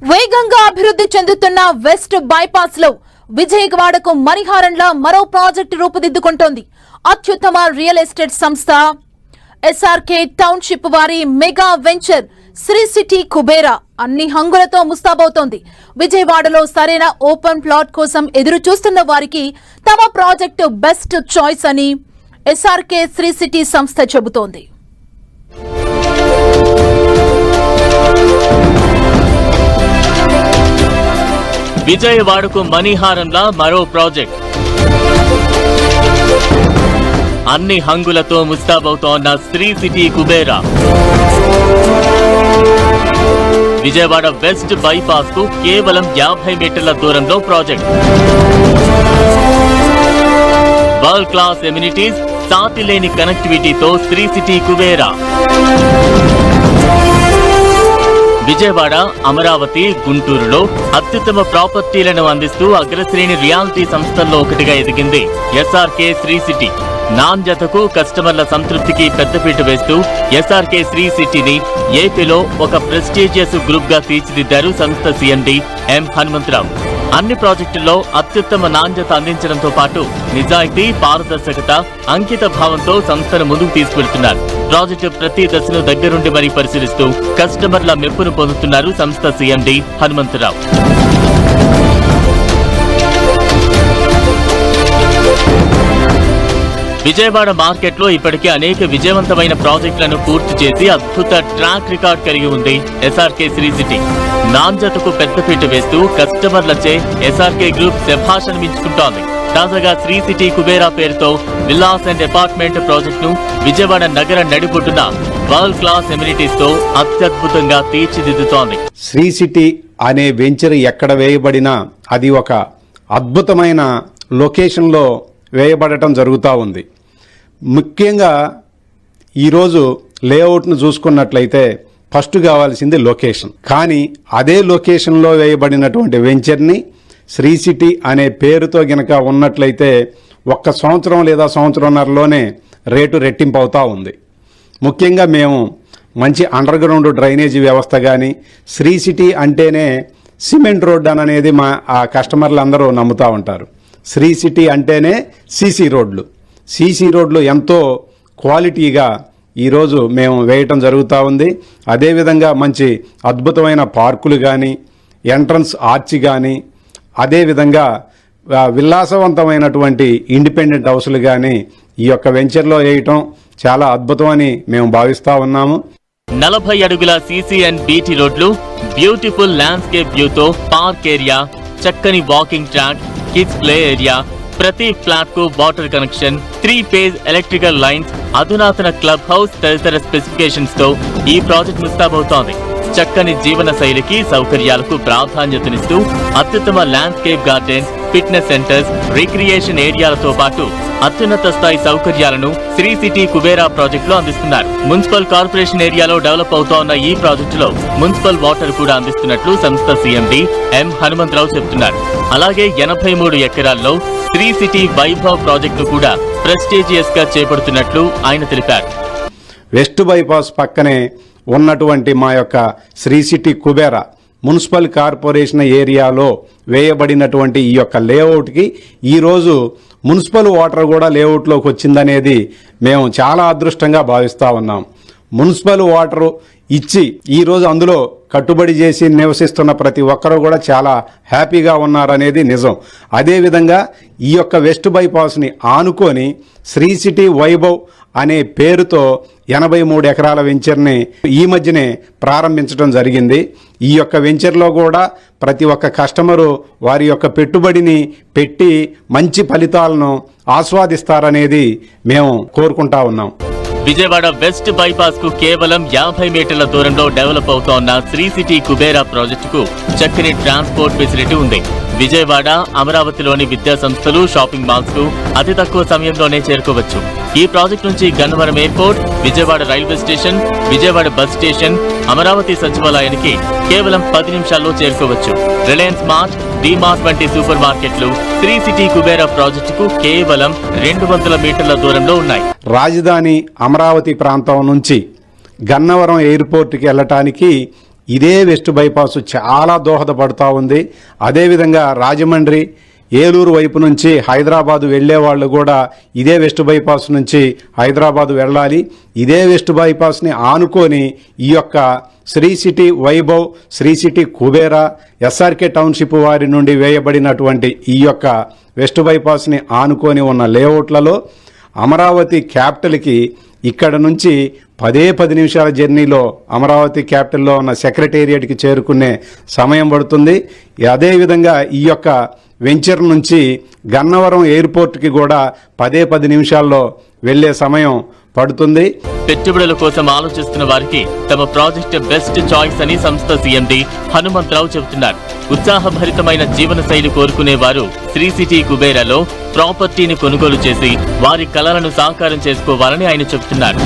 వేగంగా అభివృద్ధి చెందుతున్న వెస్ట్ బైపాస్ లో విజయవాడకు మణిహారంలా మరో ప్రాజెక్టు రూపుదిద్దుకుంటోంది. అత్యుత్తమ రియల్ ఎస్టేట్ సంస్థ ఎస్ఆర్కే టౌన్షిప్ వారి mega venture Sri city Kubera అన్ని హంగులతో ముస్తాబవుతోంది. విజయవాడలో సరైన ఓపెన్ ప్లాట్ కోసం ఎదురు చూస్తున్న వారికి తమ ప్రాజెక్టు బెస్ట్ చాయిస్ అని ఎస్ఆర్కే శ్రీ సిటీ సంస్థ చెబుతోంది. విజయవాడకు మణిహారంలా మరో ప్రాజెక్ట్ అన్ని హంగులతో ముస్తాబవుతోన్న Sri city Kubera Vijayawada west bypass కు కేవలం 50 మీటర్ల దూరంలో ప్రాజెక్ట్. వరల్డ్ క్లాస్ ఎమ్యూనిటీస్, సాటిలేని కనెక్టివిటీతో శ్రీ సిటీ కుబేరా విజయవాడ, అమరావతి, గుంటూరులో అత్యుత్తమ ప్రాపర్టీలను అందిస్తూ అగ్రశ్రేణి రియాలిటీ సంస్థల్లో ఒకటిగా ఎదిగింది ఎస్ఆర్కే శ్రీ సిటీ. నాణ్యతకు, కస్టమర్ల సంతృప్తికి పెద్దపీట వేస్తూ ఎస్ఆర్కే శ్రీ సిటీని ఏపీలో ఒక ప్రెస్టీజియస్ గ్రూప్ గా తీర్చిదిద్దారు సంస్థ సీఎండీ ఎం హనుమంతరావు. అన్ని ప్రాజెక్టుల్లో అత్యుత్తమ నాణ్యత అందించడంతో పాటు నిజాయితీ, పారదర్శకత, అంకిత భావంతో సంస్థను ముందుకు తీసుకెళ్తున్నారు. ప్రాజెక్టు ప్రతి దశను దగ్గరుండి మరీ పరిశీలిస్తూ కస్టమర్ల మెప్పును పొందుతున్నారు సంస్థ సీఎండీ హనుమంతరావు. విజయవాడ మార్కెట్లో ఇప్పటికే అనేక విజయవంతమైన ప్రాజెక్టులను పూర్తి చేసి అద్భుత ట్రాక్ రికార్డ్ కలిగి ఉంది ఎస్ఆర్కే శ్రీ సిటీ. నాణ్యతకు పెద్దపీట వేస్తూ కస్టమర్లచే ఎస్ఆర్కే గ్రూప్ శభాష్ అనిపించుకుంటోంది. తాజాగా శ్రీ సిటీ కుబేరా పేరుతో విల్లాస్ అండ్ అపార్ట్మెంట్ ప్రాజెక్టును విజయవాడ నగర నడిబొడ్డున వరల్డ్ క్లాస్ ఎమ్యూనిటీస్ తో అత్యద్భుతంగా తీర్చిదిద్దుతోంది. శ్రీ సిటీ అనే వెంచర్ ఎక్కడ వేయబడినా అది ఒక అద్భుతమైన లొకేషన్లో వేయబడటం జరుగుతూ ఉంది. ముఖ్యంగా ఈరోజు లేఅవుట్ను చూసుకున్నట్లయితే ఫస్ట్ కావాల్సింది లొకేషన్. కానీ అదే లొకేషన్లో వేయబడినటువంటి వెంచర్ని శ్రీ సిటీ అనే పేరుతో గనక ఉన్నట్లయితే 1 సంవత్సరం లేదా సంవత్సరంన్నరలోనే రేటు రెట్టింపు అవుతూ ఉంది. ముఖ్యంగా మేము మంచి అండర్ గ్రౌండ్ డ్రైనేజీ వ్యవస్థ కానీ, శ్రీ సిటీ అంటేనే సిమెంట్ రోడ్ అనేది మా కస్టమర్లు అందరూ నమ్ముతూ ఉంటారు. శ్రీ సిటీ అంటేనే సీసీ రోడ్లు ఎంతో క్వాలిటీగా ఈరోజు మేము వేయటం జరుగుతూ ఉంది. అదేవిధంగా మంచి అద్భుతమైన పార్కులు కానీ, ఎంట్రన్స్ ఆర్చి కానీ, అదేవిధంగా విలాసవంతమైనటువంటి ఇండిపెండెంట్ హౌస్లు కానీ ఈ యొక్క వెంచర్లో వేయటం చాలా అద్భుతమని మేము భావిస్తూ ఉన్నాము. 40 అడుగుల సీసీ అండ్ బీటీ రోడ్లు, బ్యూటిఫుల్ ల్యాండ్స్కేప్ వ్యూతో పార్క్ ఏరియా, చక్కని walking track, kids play area, ప్రతి ఫ్లాట్ కు water connection, 3 phase electrical lines, అధునాతన క్లబ్ హౌస్ తదితర స్పెసిఫికేషన్స్ తో ఈ ప్రాజెక్ట్ ముస్తాబవుతోంది. చక్కని జీవన శైలికి, సౌకర్యాలకు ప్రాధాన్యతనిస్తూ అత్యుత్తమ landscape gardens, fitness centres, recreation ఏరియాలతో పాటు అత్యున్నత స్థాయి సౌకర్యాలను శ్రీ సిటీ కుబేరా ప్రాజెక్టులో అందిస్తున్నారు. మున్సిపల్ కార్పొరేషన్ ఏరియాలో డెవలప్ అవుతోన్న ఈ ప్రాజెక్టులో మున్సిపల్ వాటర్ కూడా అందిస్తున్నట్లు సంస్థ సీఎండీ ఎం హనుమంతరావు చెబుతున్నారు. అలాగే 83 ఎకరాల్లో శ్రీ సిటీ వైభవ్ ప్రాజెక్టును కూడా ప్రెస్టీజియస్ గా చేపడుతున్నట్లు ఆయన తెలిపారు. వెస్ట్ బైపాస్ పక్కనే ఉన్నటువంటి మా యొక్క Sri city Kubera municipal corporation ఏరియాలో వేయబడినటువంటి ఈ యొక్క లేఅవుట్కి ఈరోజు మున్సిపల్ వాటర్ కూడా లేఅవుట్లోకి వచ్చిందనేది మేము చాలా అదృష్టంగా భావిస్తూ ఉన్నాం. మున్సిపల్ వాటర్ ఇచ్చి ఈరోజు అందులో కట్టుబడి చేసి నివసిస్తున్న ప్రతి ఒక్కరూ కూడా చాలా హ్యాపీగా ఉన్నారనేది నిజం. అదేవిధంగా ఈ యొక్క వెస్ట్ బైపాస్ని ఆనుకొని శ్రీ సిటీ వైభవ్ అనే పేరుతో 83 ఎకరాల వెంచర్ని ఈ మధ్యనే ప్రారంభించడం జరిగింది. ఈ యొక్క వెంచర్లో కూడా ప్రతి ఒక్క కస్టమరు వారి యొక్క పెట్టుబడిని పెట్టి మంచి ఫలితాలను ఆస్వాదిస్తారనేది మేము కోరుకుంటా ఉన్నాం. విజయవాడ వెస్ట్ బైపాస్ కు కేవలం 50 మీటర్ల దూరంలో డెవలప్ అవుతోన్న శ్రీ సిటీ కుబేరా ప్రాజెక్టుకు చక్కని ట్రాన్స్పోర్ట్ ఫెసిలిటీ ఉంది. విజయవాడ, అమరావతిలోని విద్యా సంస్థలు, షాపింగ్ మాల్స్ కు అతి తక్కువ సమయంలోనే చేరుకోవచ్చు. ఈ ప్రాజెక్టు నుంచి Gannavaram airport, Vijayawada railway station, Vijayawada bus station, Amaravati సచివాలయానికి కేవలం 10 నిమిషాల్లో చేరుకోవచ్చు. రిలయన్స్ మార్ట్, డిమార్ట్ వంటి సూపర్ మార్కెట్లు శ్రీ సిటీ కుబేరా ప్రాజెక్టుకు కేవలం 200 మీటర్ల దూరంలో ఉన్నాయి. రాజధాని అమరావతి ప్రాంతం నుంచి గన్నవరం ఎయిర్పోర్ట్కి వెళ్ళటానికి ఇదే వెస్ట్ బైపాస్ చాలా దోహదపడుతూ ఉంది. అదేవిధంగా రాజమండ్రి, ఏలూరు వైపు నుంచి హైదరాబాదు వెళ్లే వాళ్ళు కూడా ఇదే వెస్ట్ బైపాస్ నుంచి హైదరాబాదు వెళ్ళాలి. ఇదే వెస్ట్ బైపాస్ని ఆనుకొని ఈ యొక్క Sri city Vaibhav, Sri city Kubera, SRK township వారి నుండి వేయబడినటువంటి ఈ యొక్క వెస్ట్ బైపాస్ని ఆనుకొని ఉన్న లేఅవుట్లలో అమరావతి క్యాపిటల్కి ఇక్కడ నుంచి 10 నిమిషాల జర్నీలో అమరావతి క్యాపిటల్లో ఉన్న సెక్రటేరియట్కి చేరుకునే సమయం పడుతుంది. అదేవిధంగా ఈ యొక్క వెంచర్ నుంచి గన్నవరం ఎయిర్పోర్ట్కి కూడా 10 నిమిషాల్లో వెళ్లే సమయం పడుతుంది. పెట్టుబడుల కోసం ఆలోచిస్తున్న వారికి తమ ప్రాజెక్ట్ బెస్ట్ చాయిస్ అని సంస్థ సీఎండీ హనుమంతరావు చెబుతున్నారు. ఉత్సాహభరితమైన జీవన శైలి కోరుకునే వారు శ్రీ సిటీ కుబేరాలో ప్రాపర్టీని కొనుగోలు చేసి వారి కలలను సాకారం చేసుకోవాలని ఆయన చెబుతున్నారు.